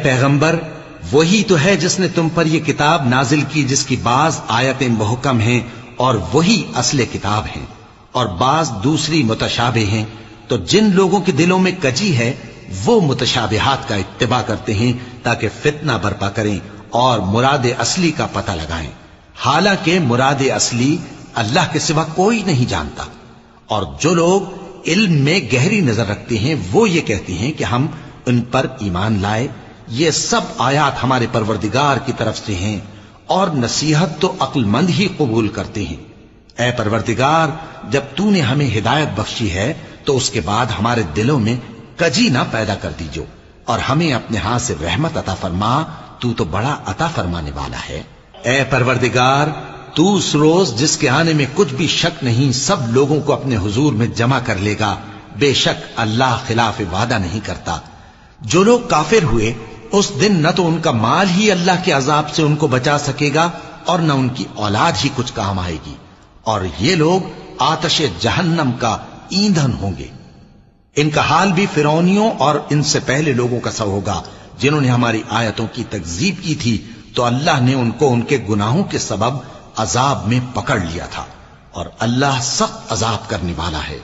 پیغمبر وہی تو ہے جس نے تم پر یہ کتاب نازل کی جس کی بعض آیتیں محکم ہیں اور وہی اصل کتاب ہیں اور بعض دوسری متشابہ ہیں، تو جن لوگوں کے دلوں میں کجی ہے وہ متشابہات کا اتباع کرتے ہیں تاکہ فتنہ برپا کریں اور مراد اصلی کا پتہ لگائیں، حالانکہ مراد اصلی اللہ کے سوا کوئی نہیں جانتا۔ اور جو لوگ علم میں گہری نظر رکھتے ہیں وہ یہ کہتے ہیں کہ ہم ان پر ایمان لائے، یہ سب آیات ہمارے پروردگار کی طرف سے ہیں اور نصیحت تو عقل مند ہی قبول کرتے ہیں۔ اے پروردگار، جب تو نے ہمیں ہدایت بخشی ہے تو اس کے بعد ہمارے دلوں میں کجی نہ پیدا کر دیجو اور ہمیں اپنے ہاتھ سے رحمت عطا فرما، تو بڑا عطا فرمانے والا ہے۔ اے پروردگار، تو اس روز جس کے آنے میں کچھ بھی شک نہیں سب لوگوں کو اپنے حضور میں جمع کر لے گا، بے شک اللہ خلاف وعدہ نہیں کرتا۔ جو لوگ کافر ہوئے اس دن نہ تو ان کا مال ہی اللہ کے عذاب سے ان کو بچا سکے گا اور نہ ان کی اولاد ہی کچھ کام آئے گی، اور یہ لوگ آتش جہنم کا ایندھن ہوں گے۔ ان کا حال بھی فرعونیوں اور ان سے پہلے لوگوں کا سا ہوگا جنہوں نے ہماری آیتوں کی تکذیب کی تھی، تو اللہ نے ان کو ان کے گناہوں کے سبب عذاب میں پکڑ لیا تھا، اور اللہ سخت عذاب کرنے والا ہے۔